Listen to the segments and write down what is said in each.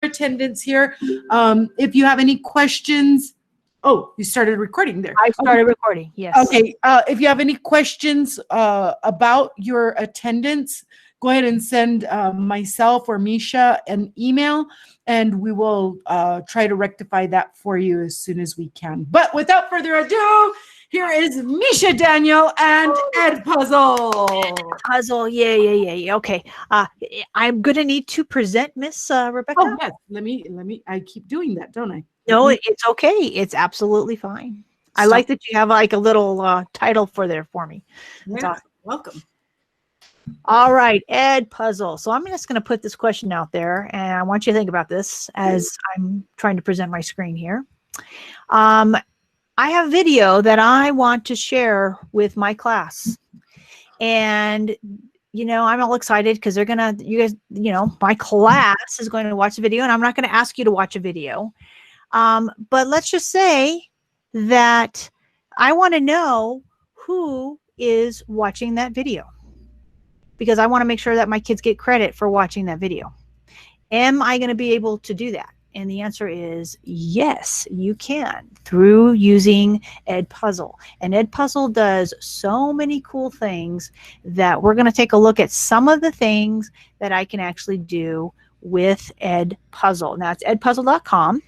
attendance here. If you have any questions, oh, you started recording there. I started recording, yes. Okay, if you have any questions about your attendance, go ahead and send myself or Misha an email, and we will try to rectify that for you as soon as we can. But without further ado, here is Misha Daniel and Edpuzzle. Puzzle, yeah. Okay, I'm gonna need to present Miss Rebecca. Oh yes, let me. I keep doing that, don't I? No, it's okay. It's absolutely fine. I like that you have like a little title for me. That's awesome. Welcome. All right, Edpuzzle. So I'm just going to put this question out there, and I want you to think about this as I'm trying to present my screen here. I have video that I want to share with my class, and I'm all excited because they're gonna, my class is going to watch the video, and I'm not going to ask you to watch a video. But let's just say that I want to know who is watching that video, because I want to make sure that my kids get credit for watching that video. Am I going to be able to do that? And the answer is yes, you can, through using Edpuzzle. And Edpuzzle does so many cool things that we're going to take a look at some of the things that I can actually do with Edpuzzle. Now it's edpuzzle.com.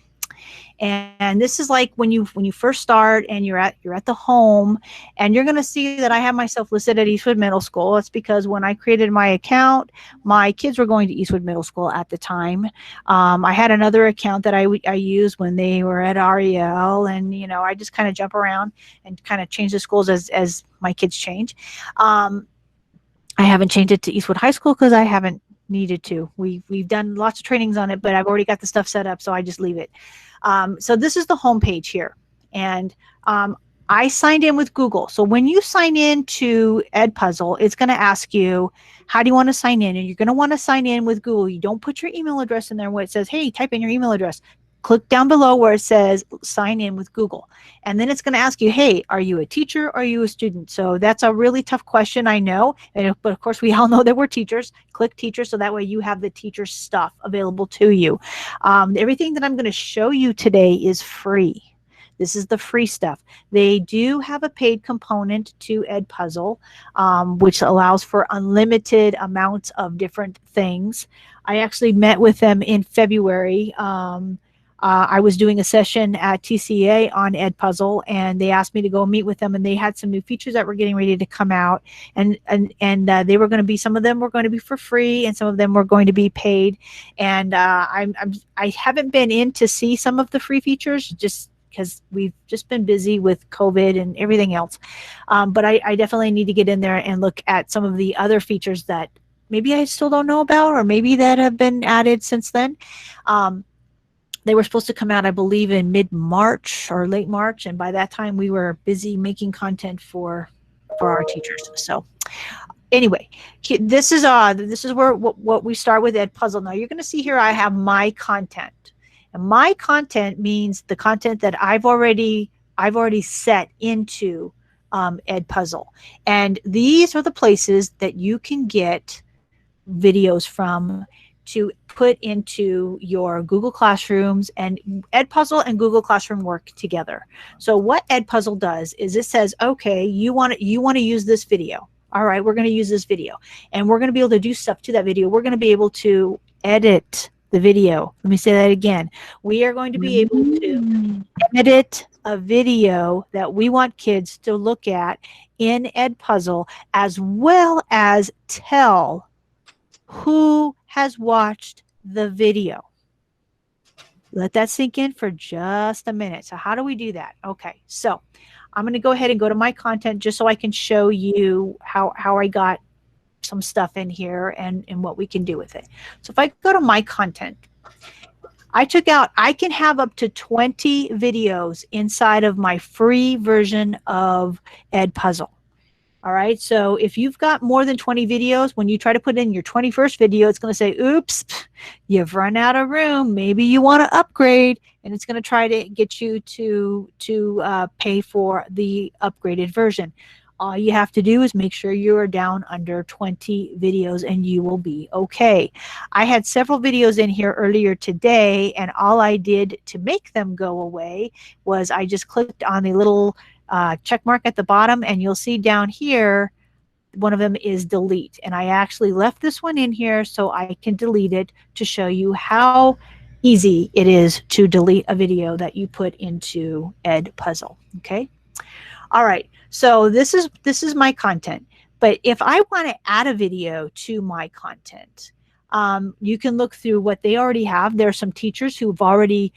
And this is like when you first start and you're at the home, and you're going to see that I have myself listed at Eastwood Middle School. It's because when I created my account, my kids were going to Eastwood Middle School at the time. I had another account that I used when they were at REL, and I just kind of jump around and kind of change the schools as my kids change. I haven't changed it to Eastwood High School because I haven't needed to. We've done lots of trainings on it, but I've already got the stuff set up, so I just leave it. So this is the home page here, and I signed in with Google. So when you sign in to Edpuzzle, it's going to ask you, how do you want to sign in? And you're going to want to sign in with Google. You don't put your email address in there where it says, hey, type in your email address. Click down below where it says sign in with Google. And then it's going to ask you, hey, are you a teacher or are you a student? So that's a really tough question, I know. But of course, we all know that we're teachers. Click teacher, so that way you have the teacher stuff available to you. Everything that I'm going to show you today is free. This is the free stuff. They do have a paid component to Edpuzzle, which allows for unlimited amounts of different things. I actually met with them in February. I was doing a session at TCA on Edpuzzle, and they asked me to go meet with them, and they had some new features that were getting ready to come out, and they were going to be, some of them were going to be for free, and some of them were going to be paid. And I haven't been in to see some of the free features just because we've just been busy with COVID and everything else. But I definitely need to get in there and look at some of the other features that maybe I still don't know about, or maybe that have been added since then. They were supposed to come out, I believe, in mid-March or late March, and by that time we were busy making content for our teachers. So anyway, this is where what we start with Edpuzzle. Now you're going to see here I have my content, and my content means the content that I've already set into Edpuzzle, and these are the places that you can get videos from to put into your Google Classrooms. And Edpuzzle and Google Classroom work together. So what Edpuzzle does is it says, okay, you want to use this video. All right, we're going to use this video, and we're going to be able to do stuff to that video. We're going to be able to edit the video. Let me say that again. We are going to be able to edit a video that we want kids to look at in Edpuzzle, as well as tell who has watched the video. Let that sink in for just a minute. So how do we do that? Okay, so I'm going to go ahead and go to my content just so I can show you how I got some stuff in here and what we can do with it. So if I go to my content, I can have up to 20 videos inside of my free version of Edpuzzle. All right, so if you've got more than 20 videos, when you try to put in your 21st video, it's going to say, oops, you've run out of room. Maybe you want to upgrade, and it's going to try to get you to pay for the upgraded version. All you have to do is make sure you are down under 20 videos and you will be okay. I had several videos in here earlier today, and all I did to make them go away was I just clicked on the little check mark at the bottom, and you'll see down here one of them is delete. And I actually left this one in here so I can delete it to show you how easy it is to delete a video that you put into Edpuzzle. Okay. All right, so this is my content. But if I want to add a video to my content, you can look through what they already have. There are some teachers who've already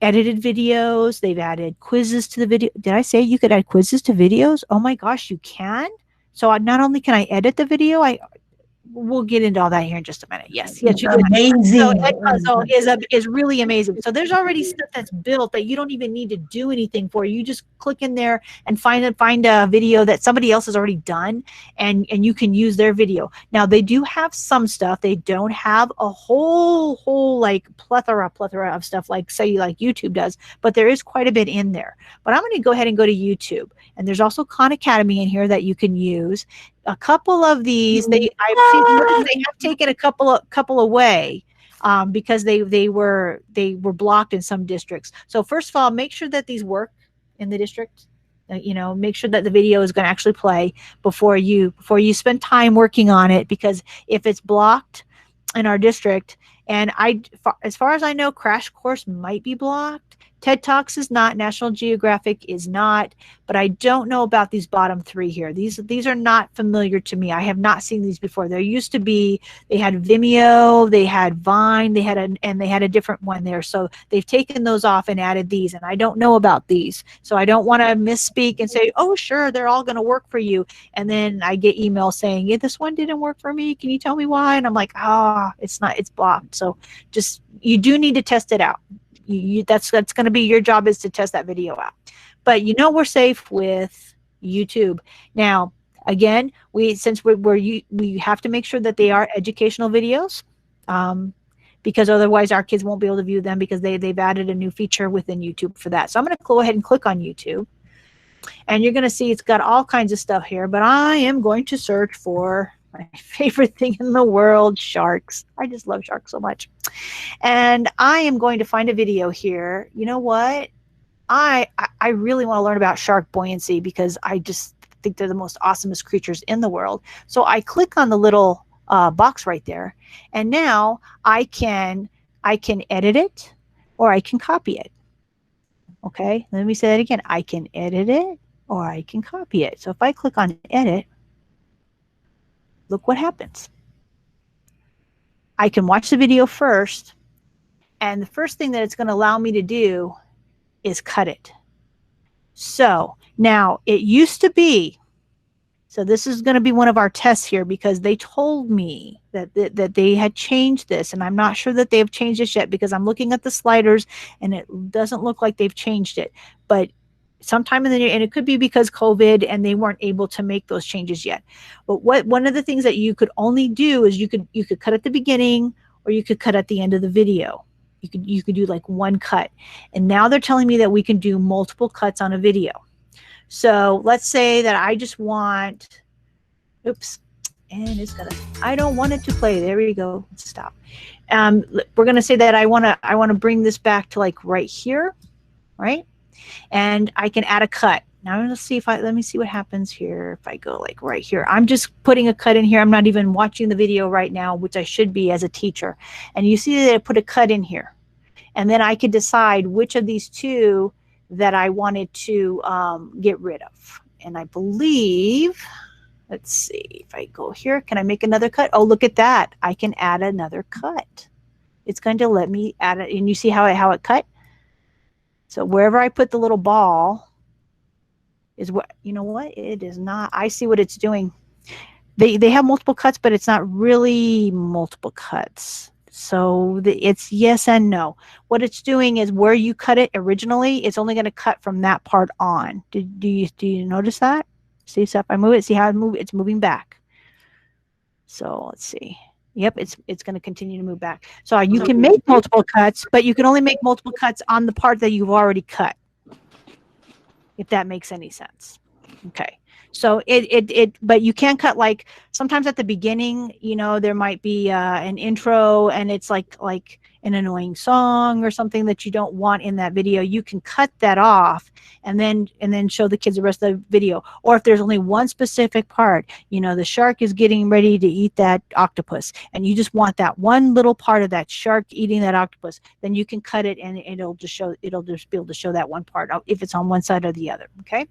edited videos. They've added quizzes to the video. Did I say you could add quizzes to videos? Oh my gosh, you can. So not only can I edit the video, we'll get into all that here in just a minute. Yes, you can. Amazing. So Edpuzzle is really amazing. So there's already stuff that's built that you don't even need to do anything for. You just click in there and find a video that somebody else has already done, and you can use their video. Now they do have some stuff. They don't have a whole like plethora of stuff like say like YouTube does, but there is quite a bit in there. But I'm going to go ahead and go to YouTube, and there's also Khan Academy in here that you can use. A couple of these, they have taken a couple away because they were blocked in some districts. So first of all, make sure that these work in the district. Make sure that the video is going to actually play before you spend time working on it, because if it's blocked in our district, and as far as I know, Crash Course might be blocked. TED Talks is not, National Geographic is not, but I don't know about these bottom three here. These are not familiar to me. I have not seen these before. There used to be, they had Vimeo, they had Vine, they had a different one there. So they've taken those off and added these, and I don't know about these. So I don't want to misspeak and say, oh, sure, they're all going to work for you. And then I get emails saying, yeah, this one didn't work for me. Can you tell me why? And I'm like, it's not, it's blocked. So just, you do need to test it out. That's going to be your job, is to test that video out. But we're safe with YouTube. Now, again, we have to make sure that they are educational videos, because otherwise our kids won't be able to view them, because they've added a new feature within YouTube for that. So I'm going to go ahead and click on YouTube, and you're going to see it's got all kinds of stuff here. But I am going to search for my favorite thing in the world, sharks. I just love sharks so much. And I am going to find a video here. You know what? I really want to learn about shark buoyancy, because I just think they're the most awesomest creatures in the world. So I click on the little box right there, and now I can edit it, or I can copy it. Okay, let me say that again. I can edit it, or I can copy it. So if I click on edit, look what happens. I can watch the video first, and the first thing that it's going to allow me to do is cut it. So now it used to be, so this is going to be one of our tests here, because they told me that they had changed this, and I'm not sure that they have changed this yet, because I'm looking at the sliders and it doesn't look like they've changed it. But sometime in the year, and it could be because COVID and they weren't able to make those changes yet. But one of the things that you could only do is you could cut at the beginning, or you could cut at the end of the video. You could do like one cut. And now they're telling me that we can do multiple cuts on a video. So let's say that I just want, oops, and it's gonna, I don't want it to play. There we go. Let's stop. We're gonna say that I wanna bring this back to like right here, right? And I can add a cut. Now let's see let me see what happens here if I go like right here. I'm just putting a cut in here. I'm not even watching the video right now, which I should be as a teacher. And you see that I put a cut in here. And then I could decide which of these two that I wanted to get rid of. And I believe, let's see, if I go here, can I make another cut? Oh, look at that. I can add another cut. It's going to let me add it. And you see how it cut? So wherever I put the little ball is what, you know what? It is not, I see what it's doing. They have multiple cuts, but it's not really multiple cuts. So it's yes and no. What it's doing is where you cut it originally, it's only going to cut from that part on. Do you notice that? See, so if I move it, see how it's moving back. So let's see. Yep, it's going to continue to move back. So you can make multiple cuts, but you can only make multiple cuts on the part that you've already cut, if that makes any sense. Okay, So but you can cut, like sometimes at the beginning, you know, there might be an intro and it's like an annoying song or something that you don't want in that video. You can cut that off and then show the kids the rest of the video. Or if there's only one specific part, you know, the shark is getting ready to eat that octopus and you just want that one little part of that shark eating that octopus, then you can cut it and it'll just be able to show that one part if it's on one side or the other. Okay.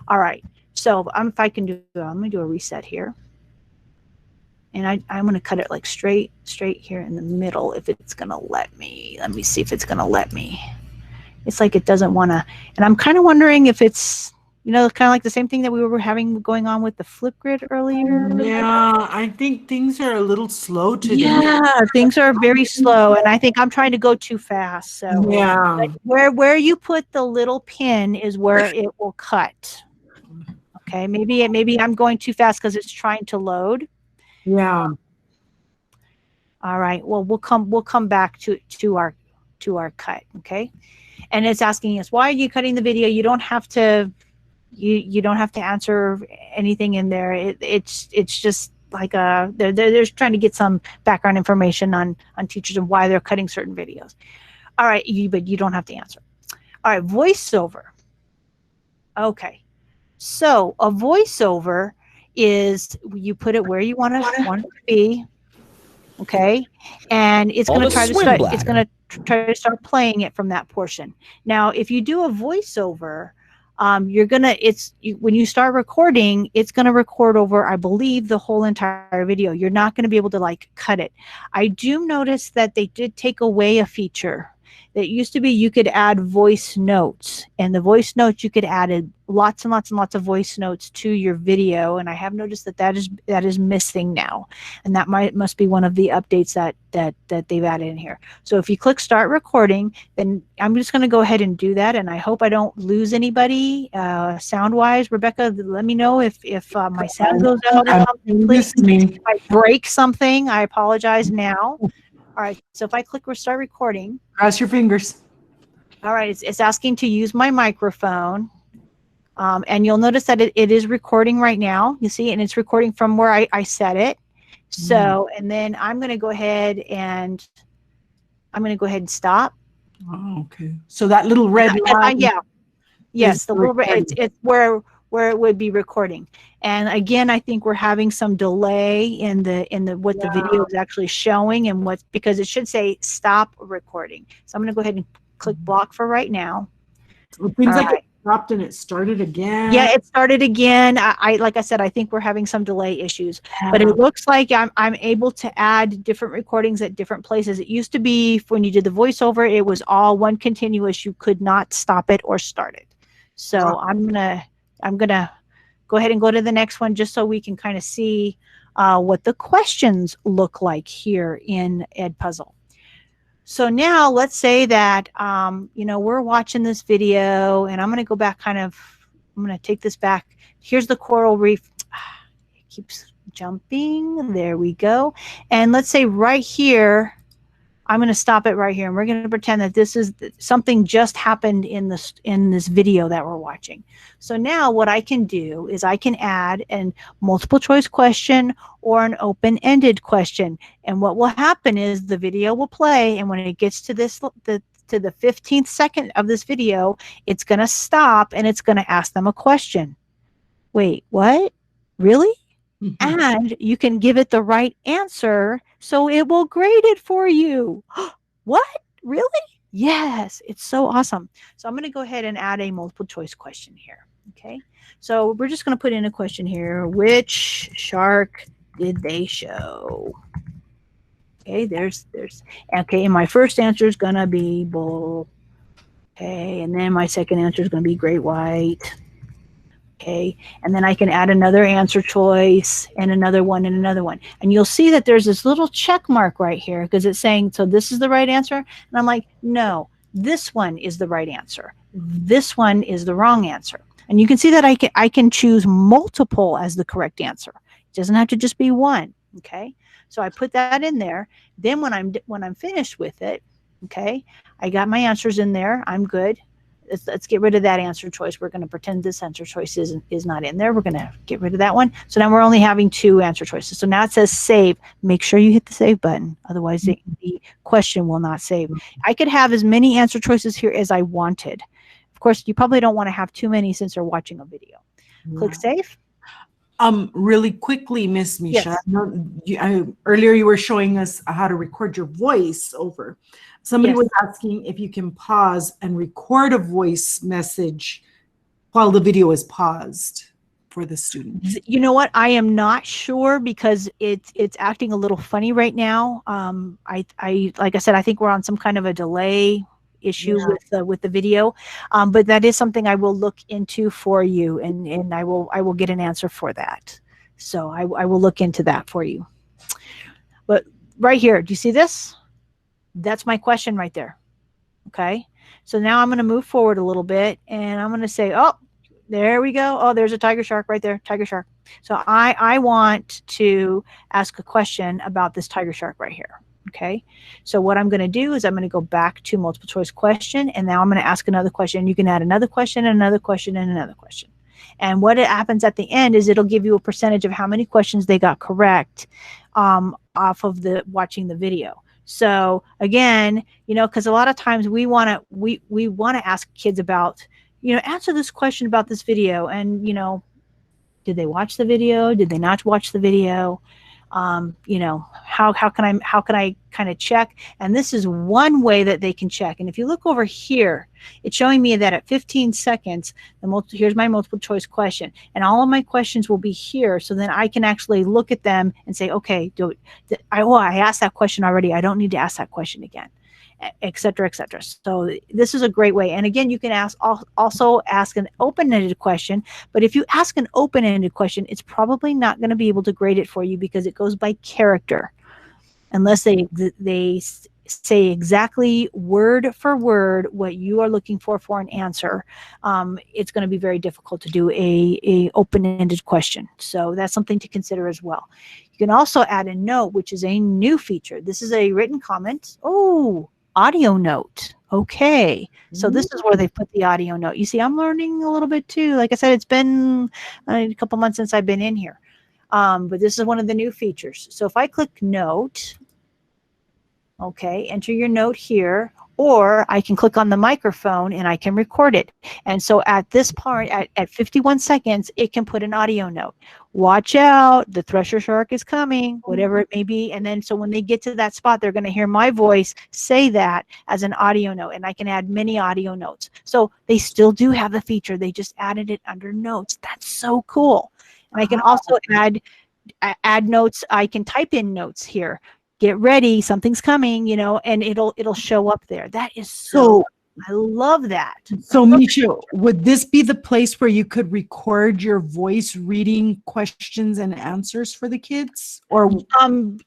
All right. So if I can do, I'm going to do a reset here. And I'm going to cut it like straight here in the middle if it's going to let me. Let me see if it's going to let me. It's like it doesn't want to. And I'm kind of wondering if it's, you know, kind of like the same thing that we were having going on with the flip grid earlier. Yeah, I think things are a little slow today. Yeah, things are very slow. And I think I'm trying to go too fast. So yeah. Where you put the little pin is where it will cut. Okay, maybe I'm going too fast because it's trying to load. Yeah. All right. Well, we'll come back to our cut. Okay. And it's asking us, why are you cutting the video? You don't have to. You don't have to answer anything in there. It's just like they're trying to get some background information on teachers and why they're cutting certain videos. All right. But you don't have to answer. All right. Voiceover. Okay. So a voiceover is you put it where you want it to be, okay, and it's going to try to start playing it from that portion. Now, if you do a voiceover, when you start recording, it's going to record over, I believe, the whole entire video. You're not going to be able to like cut it. I do notice that they did take away a feature. That used to be you could add voice notes, and the voice notes you could add lots and lots and lots of voice notes to your video, and I have noticed that is missing now, and that must be one of the updates that they've added in here. So if you click start recording, then I'm just going to go ahead and do that, and I hope I don't lose anybody sound wise. Rebecca, let me know if my sound goes out or something, please. If I break something, I apologize now. All right, so if I click start recording. Cross your fingers. All right, it's asking to use my microphone. And you'll notice that it is recording right now, you see, and it's recording from where I set it. So, and then I'm going to go ahead and stop. Oh, okay. So that little red line. Yes, the little red, it's where it would be recording. And again, I think we're having some delay in the what the video is actually showing, and because it should say stop recording. So I'm going to go ahead and click block for right now. It seems like it stopped and it started again. Yeah, it started again. Like I said, I think we're having some delay issues, but it looks like I'm able to add different recordings at different places. It used to be when you did the voiceover, it was all one continuous. You could not stop it or start it. So I'm gonna go ahead and go to the next one just so we can kind of see what the questions look like here in Edpuzzle. So now let's say that, you know, we're watching this video, and I'm going to go back I'm going to take this back. Here's the coral reef. It keeps jumping. There we go. And let's say right here, I'm going to stop it right here, and we're going to pretend that this is something just happened in this video that we're watching. So now what I can do is I can add a multiple choice question or an open-ended question. And what will happen is the video will play, and when it gets to the 15th second of this video, it's going to stop and it's going to ask them a question. Wait, what? Really? And you can give it the right answer, so it will grade it for you. What? Really? Yes, it's so awesome. So I'm going to go ahead and add a multiple choice question here. Okay, so we're just going to put in a question here. Which shark did they show? Okay, okay, and my first answer is going to be bull. Okay, and then my second answer is going to be great white. Okay, and then I can add another answer choice and another one and another one. And you'll see that there's this little check mark right here because it's saying, so this is the right answer. And I'm like, no, this one is the right answer. This one is the wrong answer. And you can see that I can choose multiple as the correct answer. It doesn't have to just be one. Okay, so I put that in there. Then when I'm finished with it, okay, I got my answers in there. I'm good. let's get rid of that answer choice. We're going to pretend this answer choice is not in there. We're going to get rid of that one. So now we're only having 2 answer choices. So now it says save. Make sure you hit the save button. Otherwise, the question will not save. I could have as many answer choices here as I wanted. Of course, you probably don't want to have too many since they're watching a video. Click save. Really quickly, Miss Misha, Yes. earlier you were showing us how to record your voice over. Somebody Yes. was asking if you can pause and record a voice message while the video is paused for the student. You know what? I am not sure because it's acting a little funny right now. I like I said, I think we're on some kind of a delay issue with the video, but that is something I will look into for you, and I will get an answer for that. So I will look into that for you. But right here, do you see this? That's my question right there. Okay, so now I'm going to move forward a little bit, and I'm going to say, oh, there we go. Oh, there's a tiger shark right there. Tiger shark. So I want to ask a question about this tiger shark right here. Okay. So what I'm going to do is I'm going to go back to multiple choice question, and now I'm going to ask another question. You can add another question, another question, and another question. And what happens at the end is it'll give you a percentage of how many questions they got correct off of watching the video. So again, you know, because a lot of times we want to ask kids about, you know, answer this question about this video, and you know, did they watch the video? Did they not watch the video? You know, how can I kind of check? And this is one way that they can check. And if you look over here, it's showing me that at 15 seconds, here's my multiple choice question, and all of my questions will be here. So then I can actually look at them and say, okay, I asked that question already. I don't need to ask that question again, et cetera, et cetera. So this is a great way. And again, you can also ask an open-ended question, but if you ask an open-ended question, it's probably not going to be able to grade it for you because it goes by character. Unless they say exactly word for word what you are looking for an answer, it's going to be very difficult to do a open-ended question. So that's something to consider as well. You can also add a note, which is a new feature. This is a written comment. Oh, audio note. Okay, so this is where they put the audio note. You see, I'm learning a little bit too. Like I said, it's been a couple months since I've been in here, but this is one of the new features. So if I click note, okay, enter your note here, or I can click on the microphone and I can record it. And so at this part, at 51 seconds, it can put an audio note. Watch out, the thresher shark is coming, whatever it may be. And then so when they get to that spot, they're going to hear my voice say that as an audio note, and I can add many audio notes. So they still do have the feature. They just added it under notes. That's so cool. And I can also add notes. I can type in notes here. Get ready, something's coming, you know, and it'll show up there. That is so I love that. So Misha, would this be the place where you could record your voice reading questions and answers for the kids? Or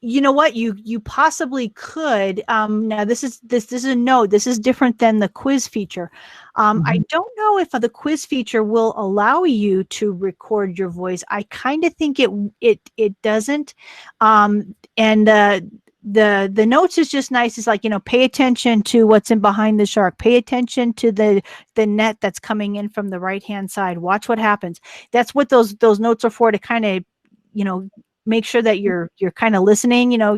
you know what, you possibly could. Now this is a note. This is different than the quiz feature. I don't know if the quiz feature will allow you to record your voice. I kind of think it doesn't. The notes is just nice. It's like, you know, pay attention to what's in behind the shark. Pay attention to the net that's coming in from the right-hand side. Watch what happens. That's what those notes are for, to kind of, you know, make sure that you're kind of listening. You know,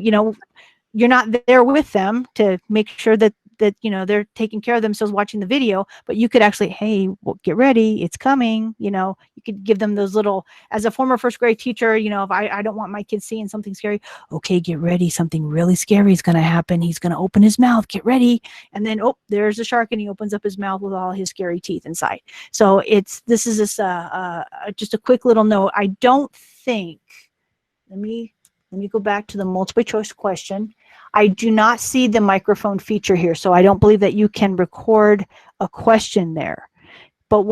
you're not there with them to make sure that you know they're taking care of themselves watching the video, but you could actually, hey, well, get ready, it's coming. You know, you could give them those little, as a former first grade teacher, you know, if I don't want my kids seeing something scary, okay, get ready, something really scary is going to happen. He's going to open his mouth, get ready. And then, oh, there's the shark, and he opens up his mouth with all his scary teeth inside. So this is just a quick little note. I don't think, let me go back to the multiple choice question. I do not see the microphone feature here, so I don't believe that you can record a question there. But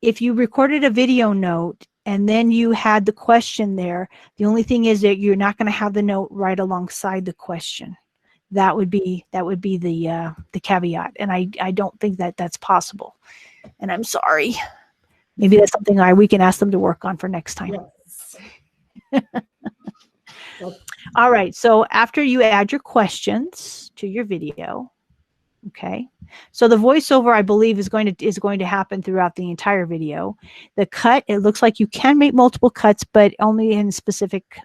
if you recorded a video note and then you had the question there, the only thing is that you're not going to have the note right alongside the question. That would be the caveat, and I don't think that that's possible. And I'm sorry. Maybe that's something we can ask them to work on for next time. Yes. All right, so after you add your questions to your video, Okay, so the voiceover, I believe, is going to happen throughout the entire video. The cut, it looks like you can make multiple cuts, but only in specific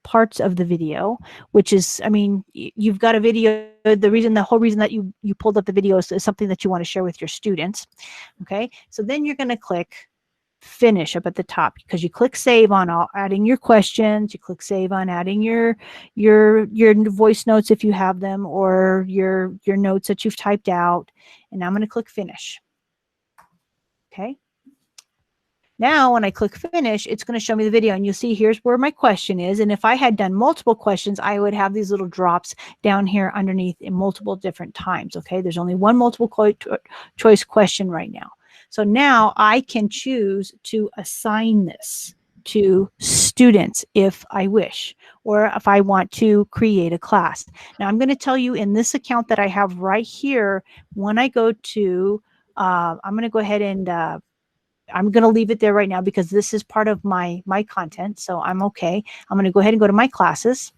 parts of the video, which is, I mean, you've got a video. The whole reason that you pulled up the video is something that you want to share with your students. Okay, so then you're going to click finish up at the top, because you click save on adding your questions, you click save on adding your voice notes if you have them, or your notes that you've typed out, and I'm going to click finish. Okay, now when I click finish, it's going to show me the video, and you'll see here's where my question is, and if I had done multiple questions, I would have these little drops down here underneath in multiple different times. Okay, there's only one multiple choice question right now. So now I can choose to assign this to students if I wish, or if I want to create a class. Now I'm going to tell you, in this account that I have right here, when I go to, I'm going to go ahead and I'm going to leave it there right now because this is part of my content. So I'm okay. I'm going to go ahead and go to my classes,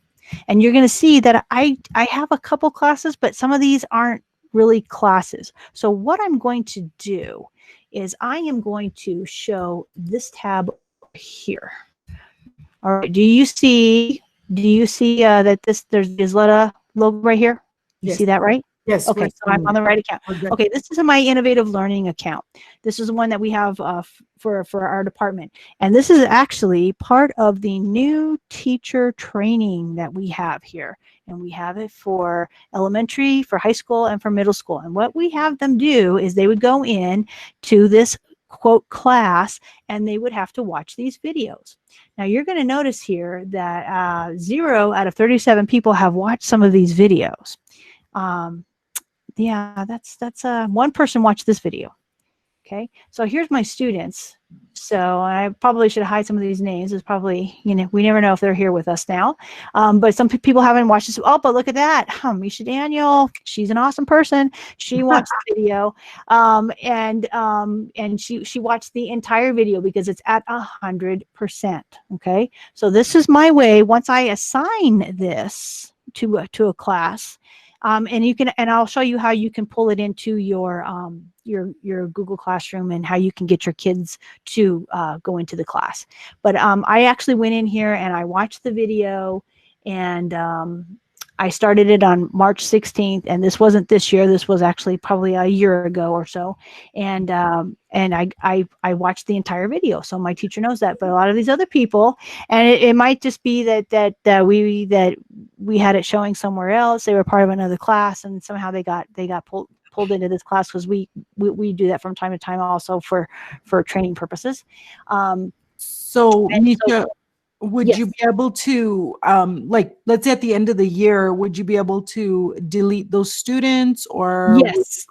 and you're going to see that I have a couple classes, but some of these aren't really classes. So what I'm going to do is I am going to show this tab here. All right. Do you see that there's Isleta logo right here? You see that, right? Yes. Okay, so I'm on the right account. Okay, this is my innovative learning account. This is the one that we have for our department. And this is actually part of the new teacher training that we have here. And we have it for elementary, for high school, and for middle school. And what we have them do is they would go in to this quote class, and they would have to watch these videos. Now you're going to notice here that 0 out of 37 people have watched some of these videos. Yeah, that's one person watched this video. Okay, so here's my students. So I probably should hide some of these names. It's probably, you know, we never know if they're here with us now. But some people haven't watched this. Oh, but look at that. Misha Daniel, she's an awesome person. She watched the video, and she watched the entire video because it's at 100%. Okay, so this is my way. Once I assign this to a class, and you can, and I'll show you how you can pull it into your Google Classroom and how you can get your kids to go into the class. But I actually went in here and I watched the video, and I started it on March 16th, and this wasn't this year. This was actually probably a year ago or so. And I watched the entire video. So my teacher knows that, but a lot of these other people, and it might just be that we had it showing somewhere else. They were part of another class, and somehow they got pulled into this class, because we do that from time to time also for training purposes. So Misha, so, would yes. you be able to, like, let's say at the end of the year, would you be able to delete those students, or Yes.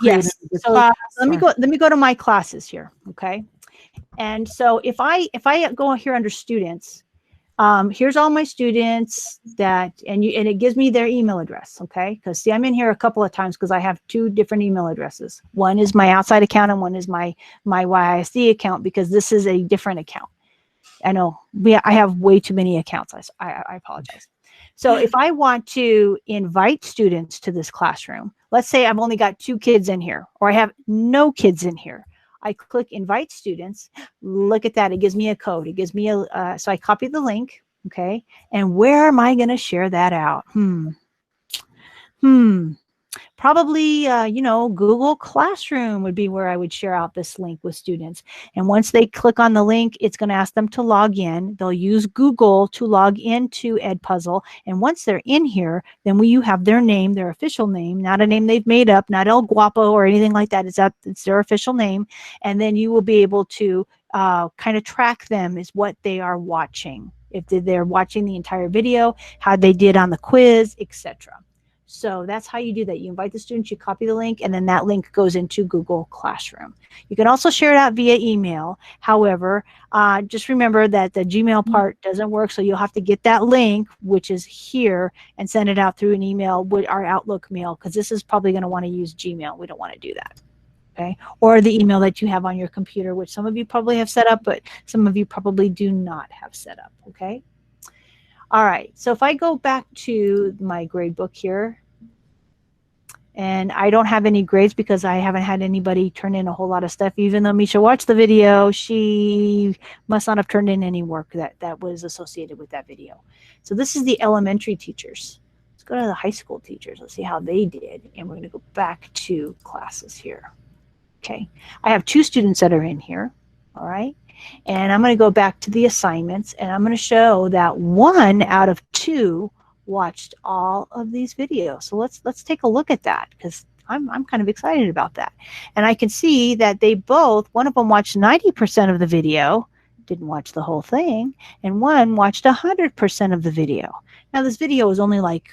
So class, let me go to my classes here. Okay. And so if I go here under students, here's all my students and it gives me their email address. Okay. Because see, I'm in here a couple of times because I have 2 different email addresses. One is my outside account, and one is my YISD account, because this is a different account. I know I have way too many accounts. I apologize. So if I want to invite students to this classroom, let's say I've only got 2 kids in here, or I have no kids in here. I click invite students. Look at that. It gives me a code. It gives me so I copy the link. Okay. And where am I going to share that out? Probably, Google Classroom would be where I would share out this link with students. And once they click on the link, it's going to ask them to log in. They'll use Google to log into Edpuzzle. And once they're in here, then you have their name, their official name, not a name they've made up, not El Guapo or anything like that. It's their official name. And then you will be able to kind of track them as what they are watching. If they're watching the entire video, how they did on the quiz, etc. So that's how you do that. You invite the students, you copy the link, and then that link goes into Google Classroom. You can also share it out via email. However, just remember that the Gmail part doesn't work, so you'll have to get that link, which is here, and send it out through an email with our Outlook mail, because this is probably going to want to use Gmail. We don't want to do that. Okay, or the email that you have on your computer, which some of you probably have set up, but some of you probably do not have set up. Okay. All right, so if I go back to my grade book here, And I don't have any grades because I haven't had anybody turn in a whole lot of stuff. Even though Misha watched the video, she must not have turned in any work that was associated with that video. So this is the elementary teachers. Let's go to the high school teachers. Let's see how they did. And we're going to go back to classes here. Okay. I have 2 students that are in here. All right. And I'm going to go back to the assignments, and I'm going to show that 1 out of 2 watched all of these videos. So let's take a look at that, because I'm kind of excited about that. And I can see that they both, one of them watched 90% of the video, didn't watch the whole thing, and one watched 100% of the video. Now this video is only like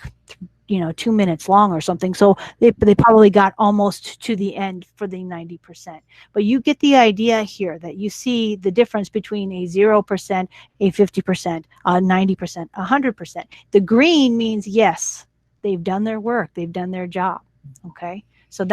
2 minutes long or something, so they probably got almost to the end for the 90%. But you get the idea here that you see the difference between a 0%, a 50%, a 90%, 100%. The green means yes, they've done their work, they've done their job. Okay, so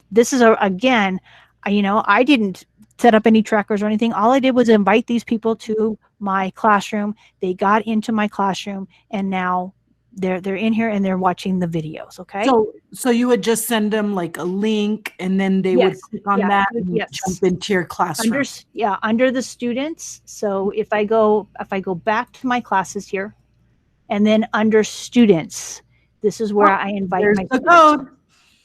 this is again, I didn't set up any trackers or anything. All I did was invite these people to my classroom. They got into my classroom, and now they're in here and they're watching the videos. Okay, so you would just send them like a link, and then they would click on that and jump into your classroom. Under the students. So if I go back to my classes here, and then under students, this is where I invite my students. Code.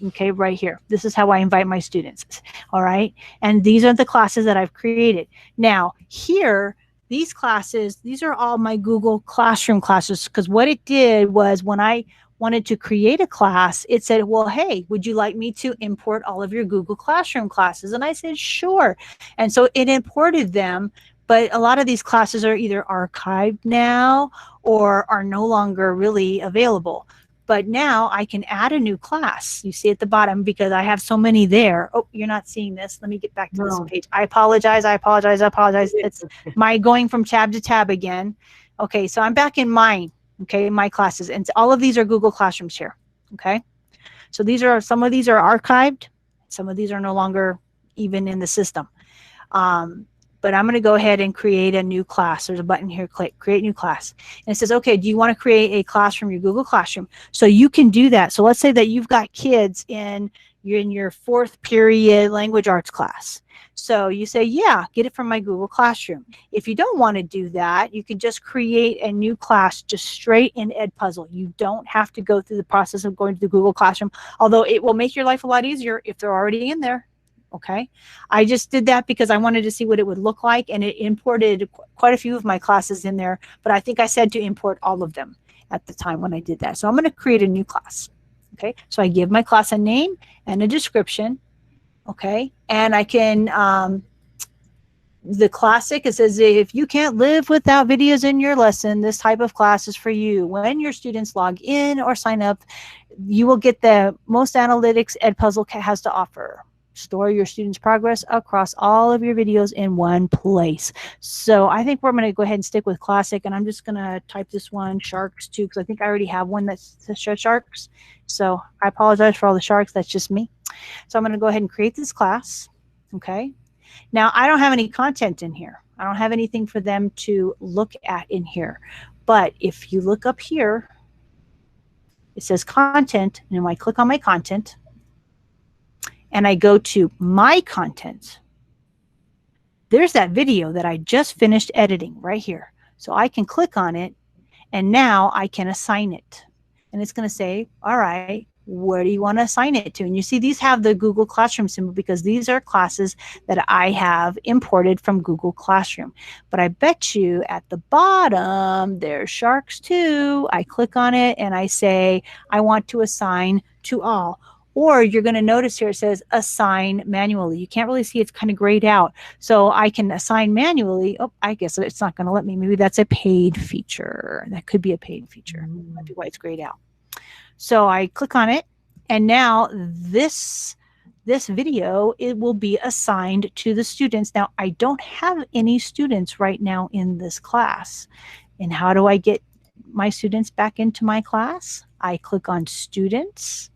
Okay, right here. This is how I invite my students. All right, and these are the classes that I've created. Now here, these classes, these are all my Google Classroom classes, because what it did was when I wanted to create a class, it said, well, hey, would you like me to import all of your Google Classroom classes? And I said, sure. And so it imported them, but a lot of these classes are either archived now or are no longer really available. But now I can add a new class. You see at the bottom, because I have so many there. Oh, you're not seeing this. Let me get back to this page. I apologize. It's my going from tab to tab again. Okay, so I'm back in mine. Okay, my classes. And all of these are Google Classrooms here. Okay, so some of these are archived. Some of these are no longer even in the system. But I'm going to go ahead and create a new class. There's a button here, click create new class. And it says, okay, do you want to create a class from your Google Classroom? So you can do that. So let's say that you've got kids in your 4th period language arts class. So you say, yeah, get it from my Google Classroom. If you don't want to do that, you can just create a new class just straight in Edpuzzle. You don't have to go through the process of going to the Google Classroom, although it will make your life a lot easier if they're already in there. Okay, I just did that because I wanted to see what it would look like, and it imported quite a few of my classes in there, but I think I said to import all of them at the time when I did that. So I'm going to create a new class. Okay, so I give my class a name and a description. Okay, and I can, the classic, it says, if you can't live without videos in your lesson, this type of class is for you. When your students log in or sign up, you will get the most analytics Edpuzzle has to offer. Store your students' progress across all of your videos in one place. So I think we're going to go ahead and stick with classic, and I'm just going to type this one, sharks too, because I think I already have one that says sharks. So I apologize for all the sharks. That's just me. So I'm going to go ahead and create this class. Okay. Now I don't have any content in here. I don't have anything for them to look at in here. But if you look up here, it says content, and when I click on my content, and I go to my content, there's that video that I just finished editing right here. So I can click on it, and now I can assign it. And it's going to say, all right, where do you want to assign it to? And you see these have the Google Classroom symbol because these are classes that I have imported from Google Classroom. But I bet you at the bottom, there's sharks too. I click on it and I say, I want to assign to all. Or you're going to notice here it says assign manually. You can't really see, it's kind of grayed out. So I can assign manually. Oh, I guess it's not going to let me. Maybe that's a paid feature. That could be a paid feature. Might be why it's grayed out. So I click on it, and now this video, it will be assigned to the students. Now, I don't have any students right now in this class. And how do I get my students back into my class? I click on students,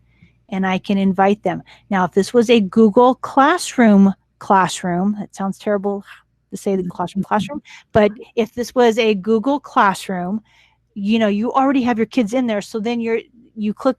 and I can invite them. Now, if this was a Google Classroom, that sounds terrible to say the classroom, but if this was a Google Classroom, you already have your kids in there. So then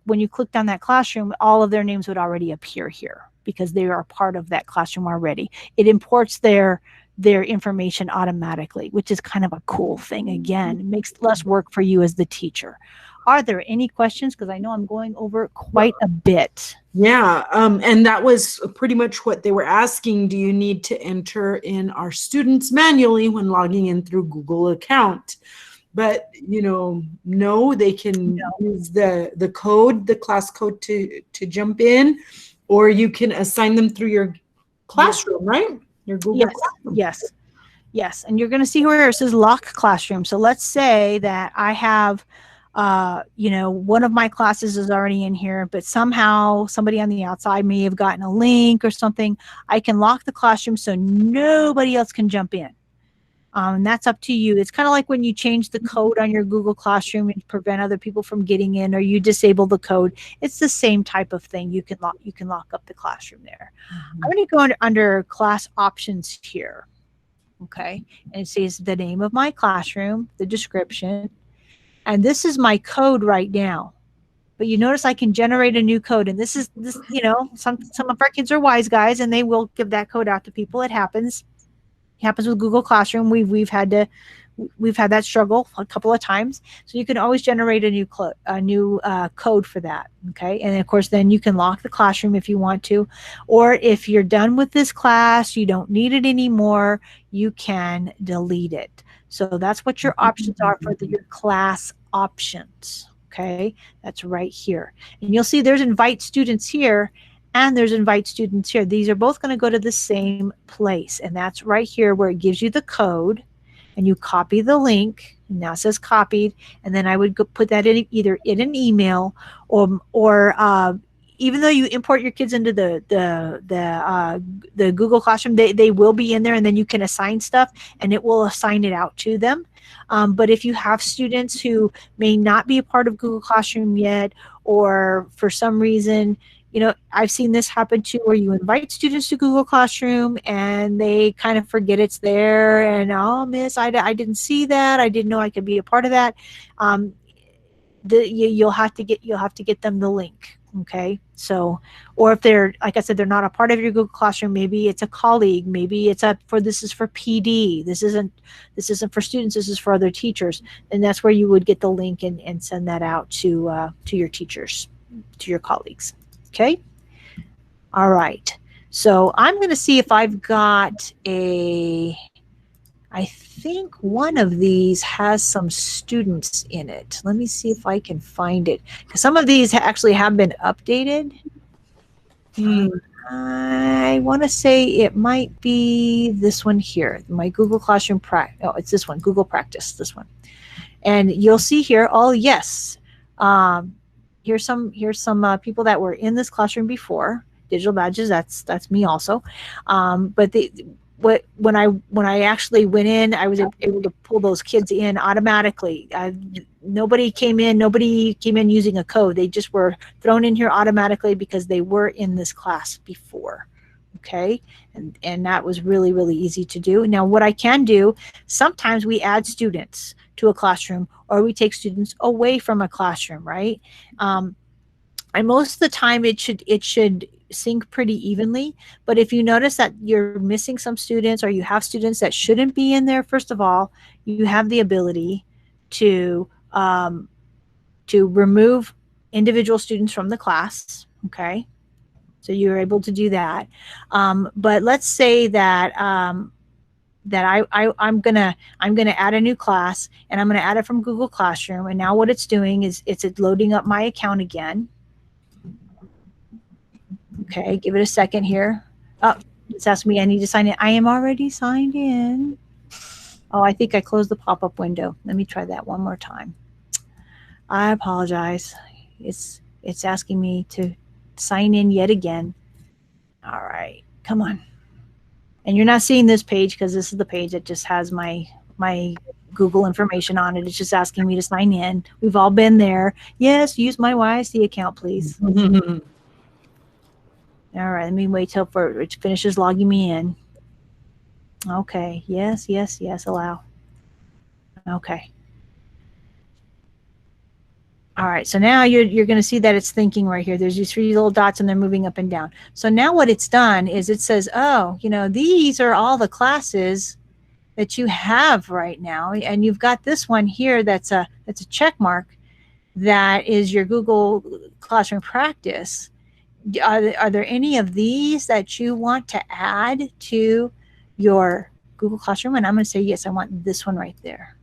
when you clicked on that classroom, all of their names would already appear here because they are part of that classroom already. It imports their information automatically, which is kind of a cool thing. Again, it makes less work for you as the teacher. Are there any questions? Because I know I'm going over quite a bit. Yeah, and that was pretty much what they were asking. Do you need to enter in our students manually when logging in through Google account? But, no, they can use the code, the class code to jump in, or you can assign them through your classroom, right? Your Google Classroom. Yes. And you're going to see where it says lock classroom. So let's say that I have, one of my classes is already in here, but somehow somebody on the outside may have gotten a link or something. I can lock the classroom so nobody else can jump in. And that's up to you. It's kind of like when you change the code on your Google Classroom and prevent other people from getting in, or you disable the code. It's the same type of thing. You can lock up the classroom there. I'm going to go under class options here. Okay. And it says the name of my classroom, the description, and this is my code right now. But you notice I can generate a new code, and this, some of our kids are wise guys and they will give that code out to people. It happens. Happens with Google Classroom. We've had that struggle a couple of times. So you can always generate a new code for that. Okay, and of course then you can lock the classroom if you want to, or if you're done with this class, you don't need it anymore, you can delete it. So that's what your options are for your class options. Okay, that's right here, and you'll see there's invite students here. And there's invite students here. These are both going to go to the same place. And that's right here where it gives you the code. And you copy the link. And now it says copied. And then I would put that in either in an email or even though you import your kids into the Google Classroom, they will be in there. And then you can assign stuff and it will assign it out to them. But if you have students who may not be a part of Google Classroom yet, or for some reason, I've seen this happen too, where you invite students to Google Classroom and they kind of forget it's there, and oh, miss, I didn't see that. I didn't know I could be a part of that. You'll have to get them the link. Okay, so, or if they're, like I said, they're not a part of your Google Classroom, maybe it's a colleague, maybe it's this is for PD. This isn't for students. This is for other teachers, and that's where you would get the link and send that out to your teachers, to your colleagues. Okay. All right. So I'm going to see if I've got I think one of these has some students in it. Let me see if I can find it. Because some of these actually have been updated. I want to say it might be this one here, my Google Classroom it's this one, Google Practice, this one. And you'll see here, oh yes, here's some people that were in this classroom before. Digital badges, that's me also. But when I actually went in, I was able to pull those kids in automatically. Nobody came in using a code. They just were thrown in here automatically because they were in this class before. Okay, and that was really, really easy to do. Now what I can do, sometimes we add students to a classroom, or we take students away from a classroom, right? And most of the time it should sync pretty evenly. But if you notice that you're missing some students, or you have students that shouldn't be in there, first of all, you have the ability to remove individual students from the class. Okay, so you're able to do that. But let's say that that I'm gonna add a new class, and I'm gonna add it from Google Classroom. And now what it's doing is it's loading up my account again. Okay, give it a second here. Oh, it's asking me I need to sign in. I am already signed in. Oh, I think I closed the pop-up window. Let me try that one more time. I apologize. It's asking me to sign in yet again. All right, come on. And you're not seeing this page because this is the page that just has my Google information on it. It's just asking me to sign in. We've all been there. Yes, use my YSD account, please. All right, let me wait till it finishes logging me in. Okay, yes, allow. Okay. All right, so now you're going to see that it's thinking right here. There's these 3 little dots and they're moving up and down. So now what it's done is it says, oh, you know, these are all the classes that you have right now. And you've got this one here that's a check mark. That is your Google Classroom practice. Are there any of these that you want to add to your Google Classroom? And I'm going to say, yes, I want this one right there.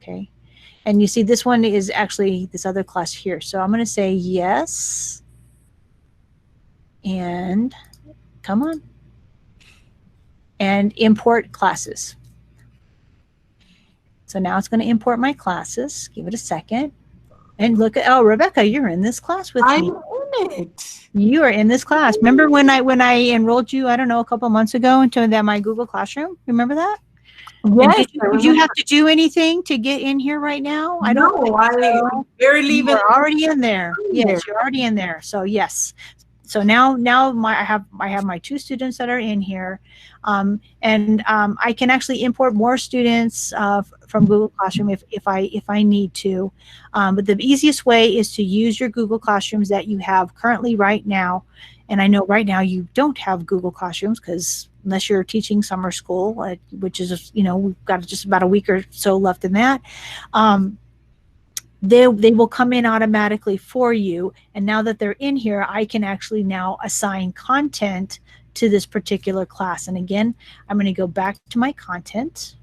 Okay. And you see this one is actually this other class here. So I'm going to say yes. And come on. And import classes. So now it's going to import my classes. Give it a second. And look at, oh, Rebecca, you're in this class with me. I'm in it. You are in this class. Remember when I enrolled you, I don't know, a couple months ago into my Google Classroom? Remember that? Yes. Did you have to do anything to get in here right now? I don't know. I barely even. You're already in there. Yes, you're already in there. So yes. So now I have my 2 students that are in here, and I can actually import more students from Google Classroom if I need to. But the easiest way is to use your Google Classrooms that you have currently right now. And I know right now you don't have Google Classrooms because unless you're teaching summer school, which is, you know, we've got just about a week or so left in that. They will come in automatically for you. And now that they're in here, I can actually now assign content to this particular class. And again, I'm going to go back to my content.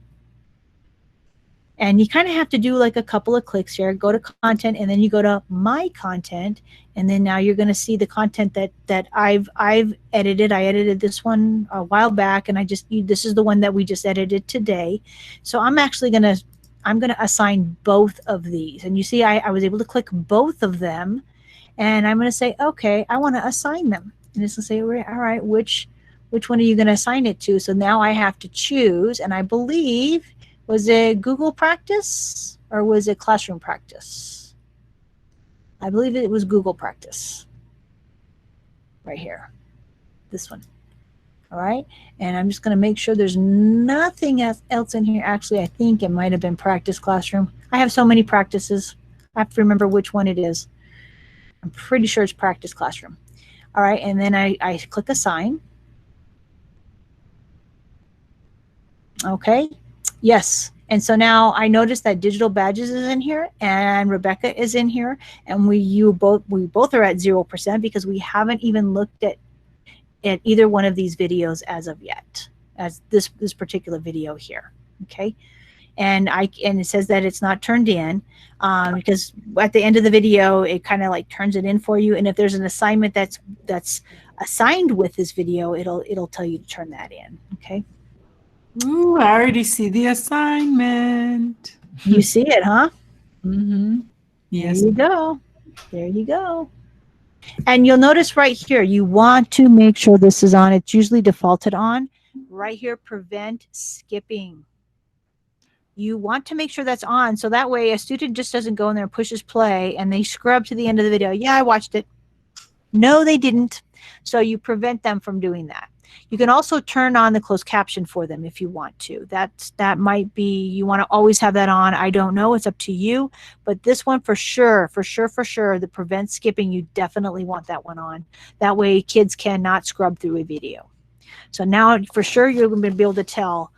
And you kind of have to do like a couple of clicks here. Go to content, and then you go to my content. And then now you're going to see the content that I've edited. I edited this one a while back, and this is the one that we just edited today. So I'm actually going to assign both of these. And you see, I was able to click both of them, and I'm going to say, okay, I want to assign them. And it's going to say, all right, which one are you going to assign it to? So now I have to choose, and I believe, was it Google Practice or was it Classroom Practice? I believe it was Google Practice right here, this one. All right, and I'm just going to make sure there's nothing else in here. Actually, I think it might have been Practice Classroom. I have so many practices. I have to remember which one it is. I'm pretty sure it's Practice Classroom. All right, and then I click Assign. Okay, yes. And so now I notice that Digital Badges is in here and Rebecca is in here, and we both are at 0% because we haven't even looked at either one of these videos as of yet, as this particular video here. Okay, and it says that it's not turned in because at the end of the video it kind of like turns it in for you, and if there's an assignment that's assigned with this video, it'll tell you to turn that in. Okay. Ooh, I already see the assignment. You see it, huh? Mm-hmm. Yes. There you go. There you go. And you'll notice right here, you want to make sure this is on. It's usually defaulted on. Right here, prevent skipping. You want to make sure that's on, so that way a student just doesn't go in there and pushes play and they scrub to the end of the video. Yeah, I watched it. No, they didn't. So you prevent them from doing that. You can also turn on the closed caption for them if you want to. That might be, you want to always have that on. I don't know, it's up to you. But this one for sure, the prevent skipping, you definitely want that one on. That way kids cannot scrub through a video. So now for sure you're going to be able to tell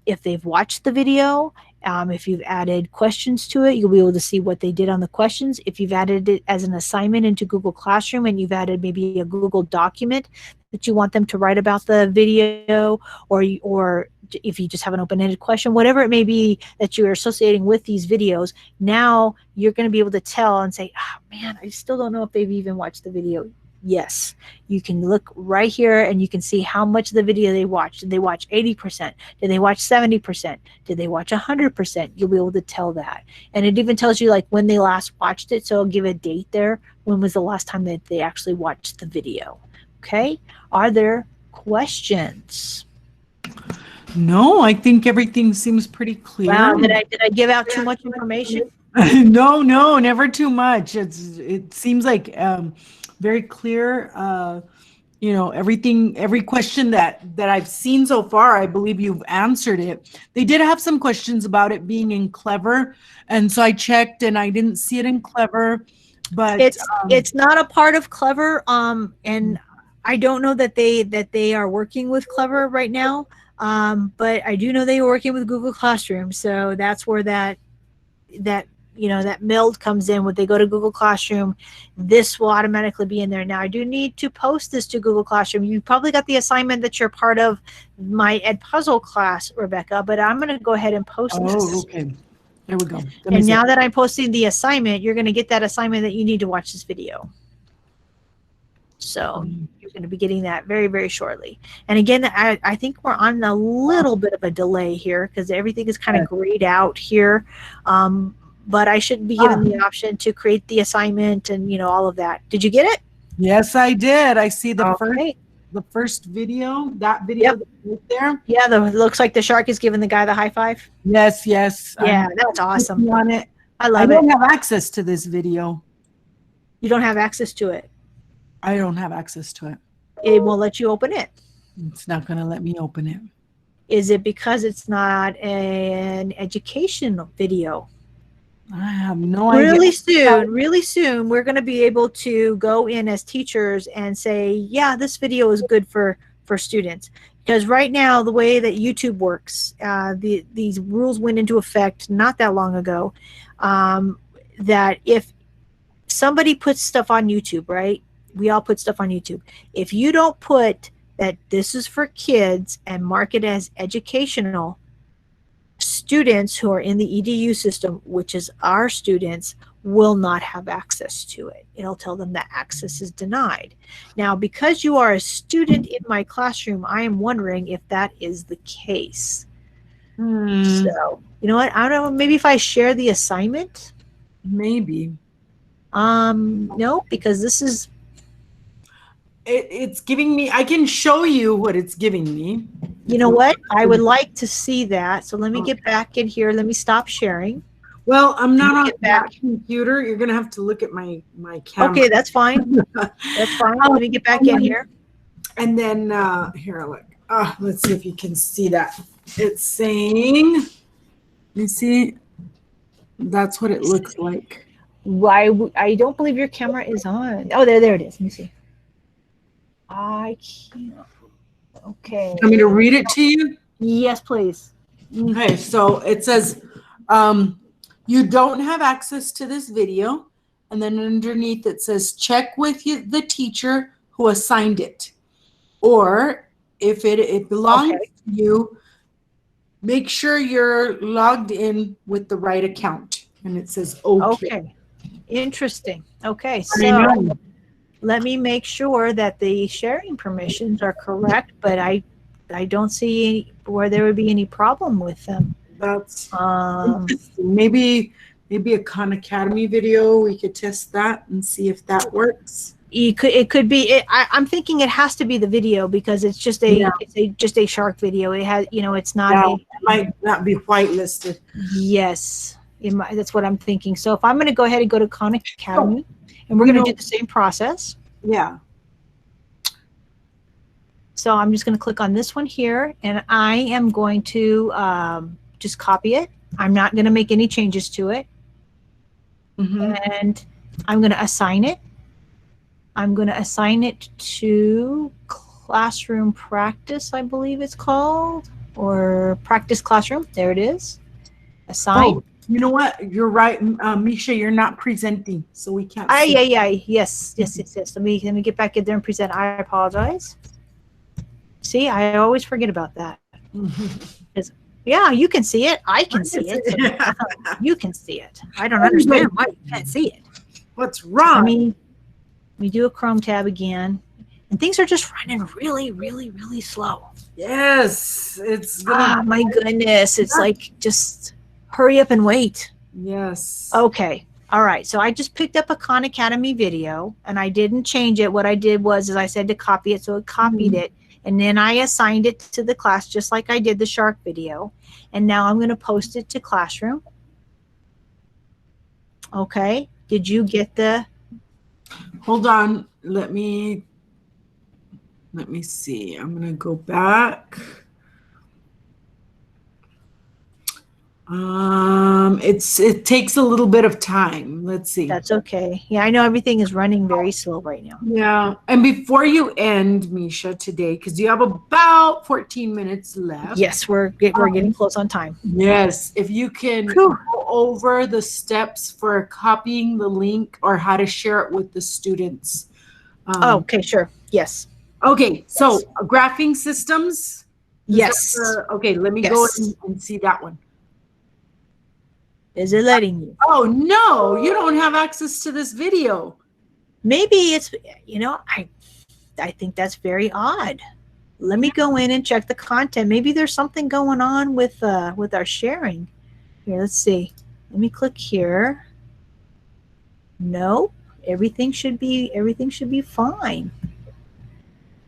if they've watched the video. If you've added questions to it, you'll be able to see what they did on the questions. If you've added it as an assignment into Google Classroom and you've added maybe a Google document that you want them to write about the video, or if you just have an open-ended question, whatever it may be that you're associating with these videos, now you're going to be able to tell and say, oh, man, I still don't know if they've even watched the video. Yes, you can look right here and you can see how much of the video they watched. Did they watch 80%? Did they watch 70%? Did they watch 100%? You'll be able to tell that. And it even tells you like when they last watched it. So it'll give a date there. When was the last time that they actually watched the video? Okay. Are there questions? No, I think everything seems pretty clear. Wow, did I give out too much information? No, never too much. It seems like very clear You know, every question that I've seen so far, I believe you've answered it. They did have some questions about it being in Clever, and so I checked and I didn't see it in Clever, but It's not a part of Clever, and I don't know that they are working with Clever right now, but I do know they are working with Google Classroom, so that's where that that meld comes in. When they go to Google Classroom, this will automatically be in there. Now I do need to post this to Google Classroom. You probably got the assignment that you're part of my Edpuzzle class, Rebecca, but I'm going to go ahead and post this. oh, okay. There we go. Let me And see. now that I'm posting the assignment, you're going to get that assignment that you need to watch this video. So you're going to be getting that very, very shortly. And again, I think we're on a little bit of a delay here because everything is kind of grayed out here. But I should be given the option to create the assignment and, all of that. Did you get it? Yes, I did. I see the Okay. first video, that video right there. Yeah, looks like the shark is giving the guy the high five. Yes, yes. Yeah, that's awesome. On it. I love I it. don't have access to this video. You don't have access to it. I don't have access to it. It won't let you open it. It's not going to let me open it. Is it because it's not an educational video? I have no idea. Really soon, we're going to be able to go in as teachers and say, yeah, this video is good for students. Because right now, the way that YouTube works, these rules went into effect not that long ago, that if somebody puts stuff on YouTube, right? We all put stuff on YouTube. If you don't put that this is for kids and mark it as educational, students who are in the EDU system, which is our students, will not have access to it. It'll tell them that access is denied. Now, because you are a student in my classroom, I am wondering if that is the case. So, you know what? I don't know. Maybe if I share the assignment? Maybe. No, because this is... It's giving me, I can show you what it's giving me. You know what? I would like to see that. So let me get back in here. Let me stop sharing. Well, I'm not on that computer. You're going to have to look at my camera. Okay, that's fine. That's fine. Let me get back in here. And then here, look. Let's see if you can see that. It's saying, you see, that's what it looks like. Why? I don't believe your camera is on. Oh, there it is. Let me see. I can't. Okay. Want me to read it to you? Yes, please. Okay, so it says, you don't have access to this video. And then underneath it says, check with the teacher who assigned it. Or if it belongs to you, make sure you're logged in with the right account. And it says, okay. Interesting. Okay, so let me make sure that the sharing permissions are correct, but I don't see where there would be any problem with them. That's maybe a Khan Academy video. We could test that and see if that works. It could be. I'm thinking it has to be the video because it's just a shark video. It has, it's not. It might not be whitelisted. Yes, that's what I'm thinking. So if I'm going to go ahead and go to Khan Academy. And we're going to do the same process. Yeah. So I'm just going to click on this one here, and I am going to just copy it. I'm not going to make any changes to it. And I'm going to assign it. I'm going to assign it to Classroom Practice, I believe it's called, or Practice Classroom. There it is. Assign. Oh. You know what? You're right, Misha. You're not presenting, so we can't. Yes. Let me get back in there and present. I apologize. See, I always forget about that. Yeah, you can see it. I can see it. So you can see it. I don't understand why you can't see it. What's wrong? I mean, we do a Chrome tab again, and things are just running really, really, really slow. Yes, it's. My goodness! It's like just. Hurry up and wait. Yes. Okay. All right. So I just picked up a Khan Academy video and I didn't change it. What I did was I said to copy it. So it copied it. And then I assigned it to the class just like I did the shark video. And now I'm going to post it to Classroom. Okay. Did you get the... Hold on. Let me... Let me see. I'm going to go back. It takes a little bit of time. Let's see. That's okay. Yeah, I know everything is running very slow right now. Yeah. And before you end, Misha, today, because you have about 14 minutes left. Yes, we're getting close on time. Yes. If you can go over the steps for copying the link or how to share it with the students. Okay, sure. Yes. Okay. So graphing systems. Yes. Okay. Let me go and see that one. Is it letting you? Oh, no, you don't have access to this video. Maybe it's, I think that's very odd. Let me go in and check the content. Maybe there's something going on with our sharing. Here, let's see. Let me click here. No, everything should be fine.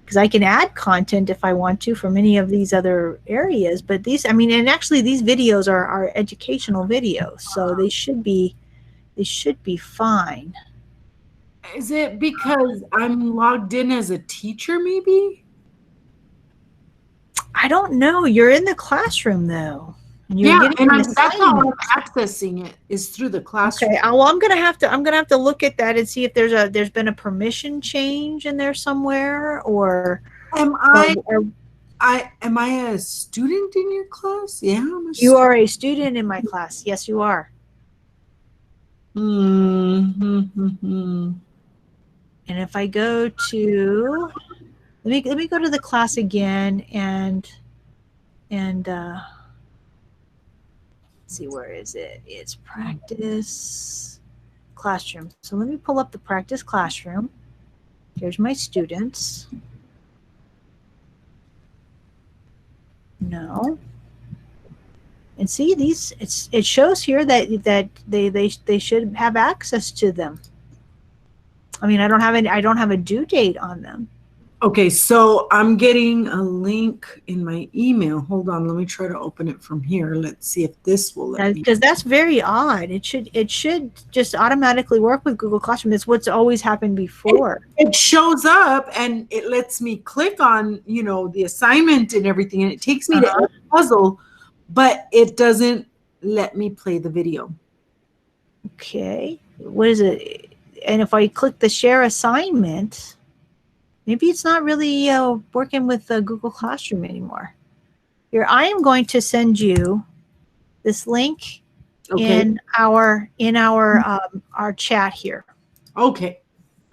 Because I can add content if I want to from any of these other areas. But these, and actually these videos are educational videos, so they should be fine. Is it because I'm logged in as a teacher, maybe? I don't know. You're in the classroom though. And you're getting that's how I'm accessing it, is through the classroom. Okay. Well, I'm gonna have to look at that and see if there's been a permission change in there somewhere, or am I a student in your class? Yeah, you are a student in my class. Yes, you are. Mm-hmm. And if I go to let me go to the class again and see, where is it? It's practice classroom. So let me pull up the practice classroom. Here's my students. No. And see, it shows here that they should have access to them. I don't have a due date on them. Okay, so I'm getting a link in my email. Hold on, let me try to open it from here. Let's see if this will let me. Because that's very odd. It should just automatically work with Google Classroom. It's what's always happened before. It shows up and it lets me click on, the assignment and everything, and it takes me to Edpuzzle, but it doesn't let me play the video. Okay, what is it? And if I click the share assignment, maybe it's not really working with Google Classroom anymore. Here, I am going to send you this link in our chat here. Okay,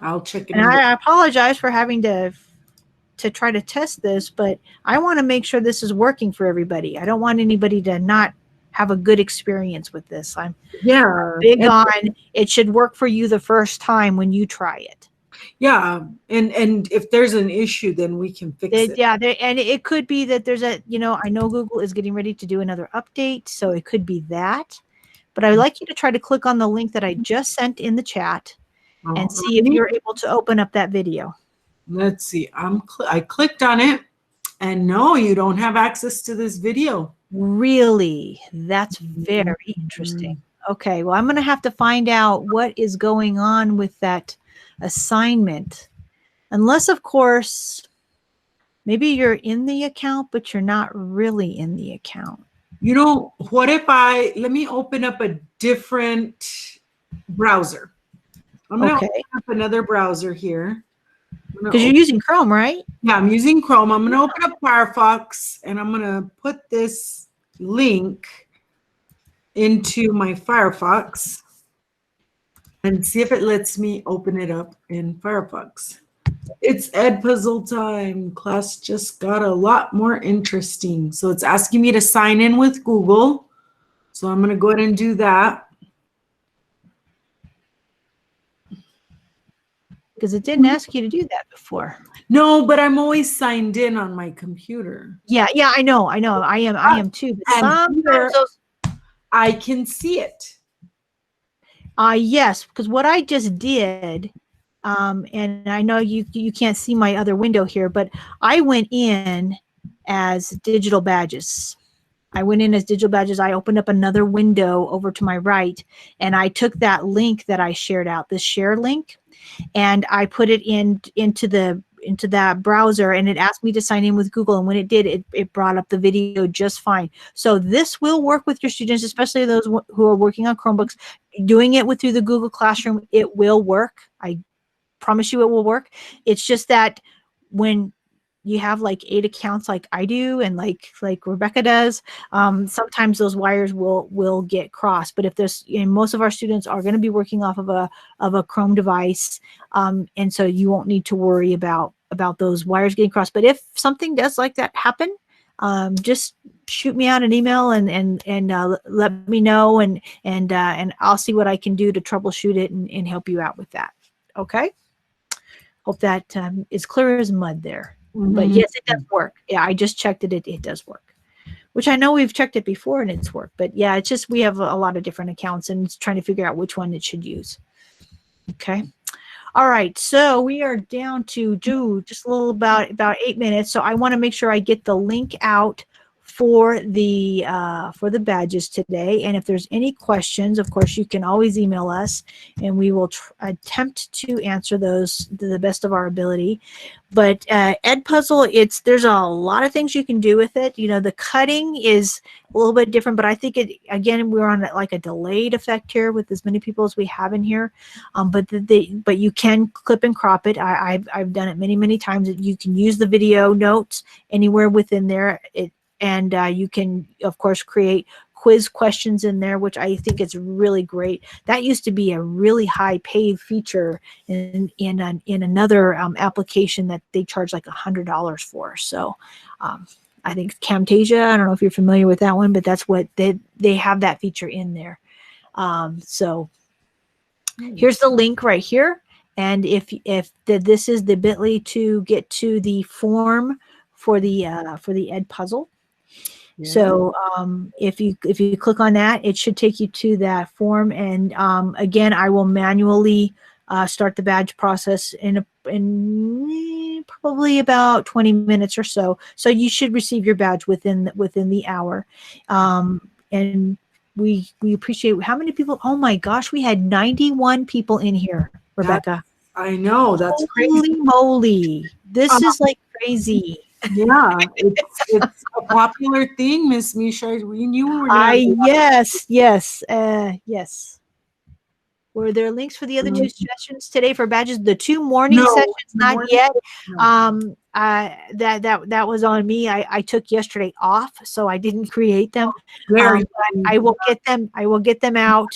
I'll check it out. And I apologize for having to try to test this, but I want to make sure this is working for everybody. I don't want anybody to not have a good experience with this. I'm big on it should work for you the first time when you try it. Yeah, and if there's an issue, then we can fix it. Yeah, and it could be that there's I know Google is getting ready to do another update, so it could be that. But I would like you to try to click on the link that I just sent in the chat and see if you're able to open up that video. Let's see. I clicked on it, and no, you don't have access to this video. Really? That's very interesting. Okay, well, I'm going to have to find out what is going on with that assignment. Unless, of course, maybe you're in the account, but you're not really in the account. What if let me open up a different browser. I'm going to open up another browser here. Because you're using Chrome, right? Yeah, I'm using Chrome. I'm going to open up Firefox, and I'm going to put this link into my Firefox and see if it lets me open it up in Firefox. It's Edpuzzle time. Class just got a lot more interesting. So it's asking me to sign in with Google. So I'm going to go ahead and do that. Because it didn't ask you to do that before. No, but I'm always signed in on my computer. Yeah, I know. I am too. But sometimes I can see it. Yes, because what I just did, and I know you can't see my other window here, but I went in as digital badges. I opened up another window over to my right, and I took that link that I shared out, this share link, and I put it into that browser, and it asked me to sign in with Google. And when it did, it brought up the video just fine. So this will work with your students, especially those who are working on Chromebooks. Doing it through the Google Classroom, it will work. I promise you it will work. It's just that when you have like 8 accounts like I do and like Rebecca does, sometimes those wires will get crossed. But if there's, most of our students are going to be working off of a Chrome device, and so you won't need to worry about those wires getting crossed. But if something does like that happen, just shoot me out an email and let me know, and I'll see what I can do to troubleshoot it and help you out with that. Okay. Hope that is clear as mud there. But yes, it does work. Yeah, I just checked it. It does work, which I know we've checked it before and it's worked. But yeah, it's just we have a lot of different accounts and it's trying to figure out which one it should use. Okay. All right. So we are down to just a little about 8 minutes. So I want to make sure I get the link out for the badges today. And if there's any questions, of course, you can always email us and we will attempt to answer those to the best of our ability. But Edpuzzle, there's a lot of things you can do with it. The cutting is a little bit different, but I think again, we're on like a delayed effect here with as many people as we have in here. But you can clip and crop it. I've done it many times. You can use the video notes anywhere within there. And you can, of course, create quiz questions in there, which I think is really great. That used to be a really high paid feature in another application that they charge like $100 for. So I think Camtasia, I don't know if you're familiar with that one, but that's what they have that feature in there. So here's the link right here. And if this is the bit.ly to get to the form for the Edpuzzle. Yeah. So if you click on that, it should take you to that form. And again, I will manually start the badge process in probably about 20 minutes or so. So you should receive your badge within the hour. And we appreciate how many people. Oh my gosh, we had 91 people in here, Rebecca. I know, that's crazy. Holy moly, this is like crazy. Yeah, it's a popular thing, Miss Misha. We knew we were yes. Were there links for the other 2 sessions today for badges? The 2 morning sessions, not yet. No. That was on me. I took yesterday off, so I didn't create them. I will get them. I will get them out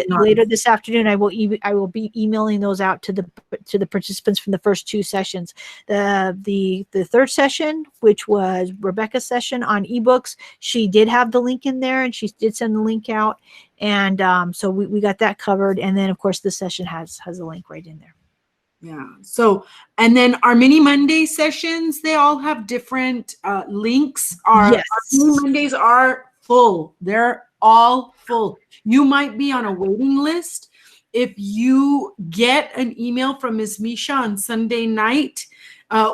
later this afternoon. I will be emailing those out to the participants from the first 2 sessions. The third session, which was Rebecca's session on ebooks, she did have the link in there, and she did send the link out, and so we got that covered. And then of course the session has a link right in there. Yeah. So, and then our mini Monday sessions, they all have different links. Our mini Mondays are full. They're all full. You might be on a waiting list. If you get an email from Ms. Misha on Sunday night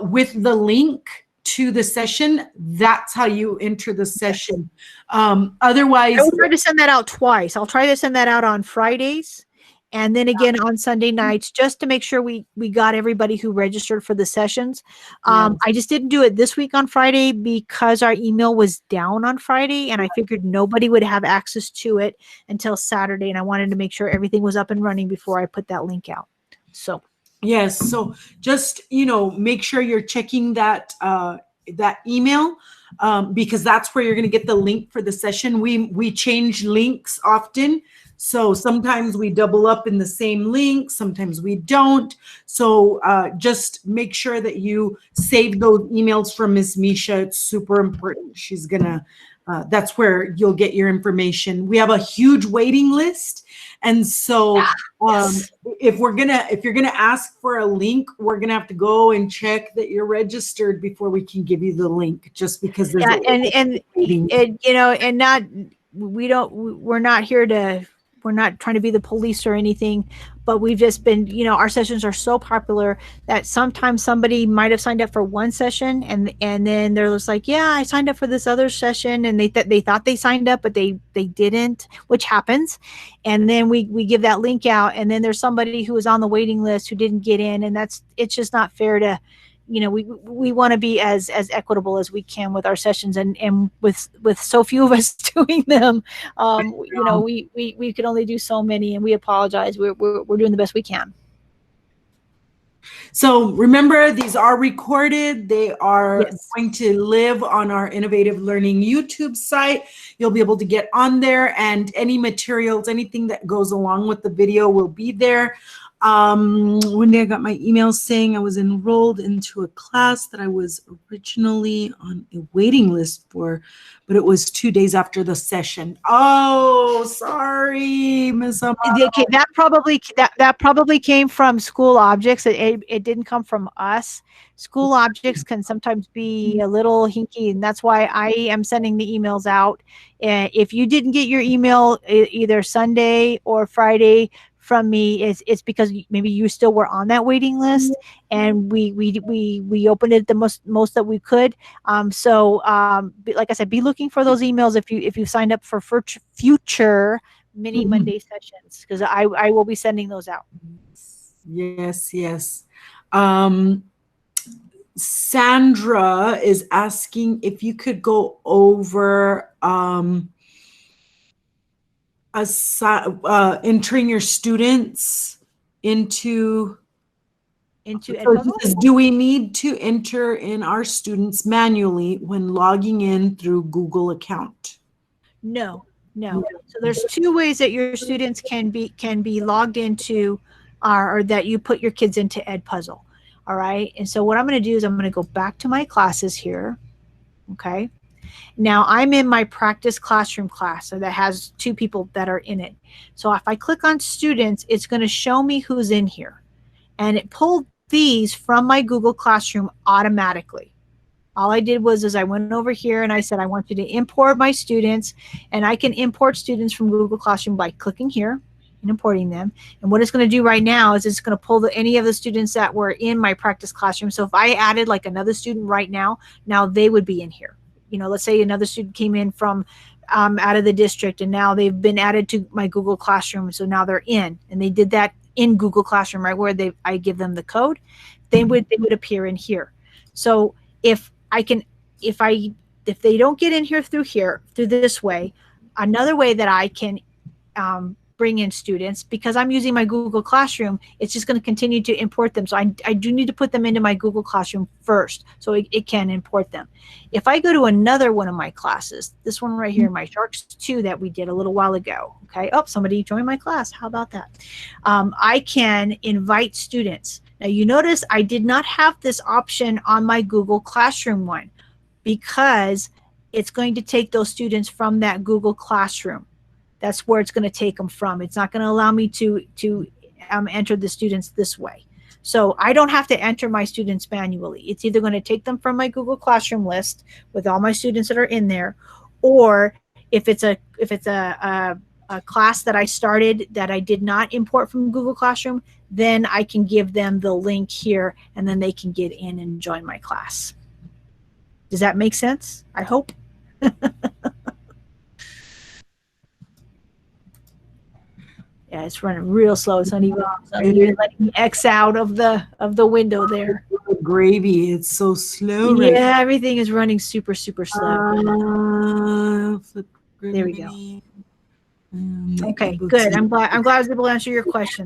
with the link to the session, that's how you enter the session. Otherwise, I will try to send that out twice. I'll try to send that out on Fridays. And then again on Sunday nights, just to make sure we got everybody who registered for the sessions. I just didn't do it this week on Friday because our email was down on Friday, and I figured nobody would have access to it until Saturday, and I wanted to make sure everything was up and running before I put that link out. So yes, so just make sure you're checking that email because that's where you're going to get the link for the session. We change links often. So sometimes we double up in the same link, sometimes we don't. So just make sure that you save those emails from Ms. Misha. It's super important. She's gonna, that's where you'll get your information. We have a huge waiting list. And so if you're gonna ask for a link, we're gonna have to go and check that you're registered before we can give you the link, just because there's we're not trying to be the police or anything, but we've just been, our sessions are so popular that sometimes somebody might have signed up for one session and then they're just like, yeah, I signed up for this other session, and they thought they signed up, but they didn't, which happens. And then we give that link out, and then there's somebody who was on the waiting list who didn't get in, and it's just not fair to we want to be as equitable as we can with our sessions, and with so few of us doing them, we can only do so many, and we apologize. We're doing the best we can. So remember, these are recorded. They are Yes. going to live on our Innovative Learning YouTube site. You'll be able to get on there, and any materials, anything that goes along with the video will be there. One day I got my email saying I was enrolled into a class that I was originally on a waiting list for, but it was 2 days after the session. Oh, sorry, Miss Amado. Okay, that probably came from School Objects. It didn't come from us. School Objects can sometimes be a little hinky, and that's why I am sending the emails out. If you didn't get your email either Sunday or Friday from me, it's because maybe you still were on that waiting list, and we opened it the most that we could. Like I said, be looking for those emails if you signed up for future mini Monday sessions, because I will be sending those out. Yes. Sandra is asking if you could go over entering your students into Edpuzzle? Do we need to enter in our students manually when logging in through Google account? No. So there's two ways that your students can be logged into, or that you put your kids into Edpuzzle. All right. And so what I'm going to do is I'm going to go back to my classes here. Okay. Now I'm in my practice classroom class, so that has 2 people that are in it. So if I click on students, it's going to show me who's in here, and it pulled these from my Google Classroom automatically. All I did was I went over here and I said, I want you to import my students, and I can import students from Google Classroom by clicking here and importing them. And what it's going to do right now is it's going to pull any of the students that were in my practice classroom. So if I added like another student right now they would be in here. Let's say another student came in from out of the district, and now they've been added to my Google Classroom. So now they're in, and they did that in Google Classroom, right where I give them the code. They would appear in here. So if they don't get in here through this way, another way that I can bring in students, because I'm using my Google Classroom, it's just going to continue to import them. So I do need to put them into my Google Classroom first, so it can import them. If I go to another one of my classes, this one right here, my Sharks 2 that we did a little while ago, okay, somebody joined my class, how about that? I can invite students. Now you notice I did not have this option on my Google Classroom one, because it's going to take those students from that Google Classroom. That's where it's going to take them from. It's not going to allow me to enter the students this way. So I don't have to enter my students manually. It's either going to take them from my Google Classroom list with all my students that are in there, or if it's a class that I started that I did not import from Google Classroom, then I can give them the link here, and then they can get in and join my class. Does that make sense? I hope. Yeah, it's running real slow. It's not even letting me X out of the window there. Gravy, it's so slow. Yeah, right? Everything is running super slow. There we go. Okay, good. I'm glad I was able to answer your question.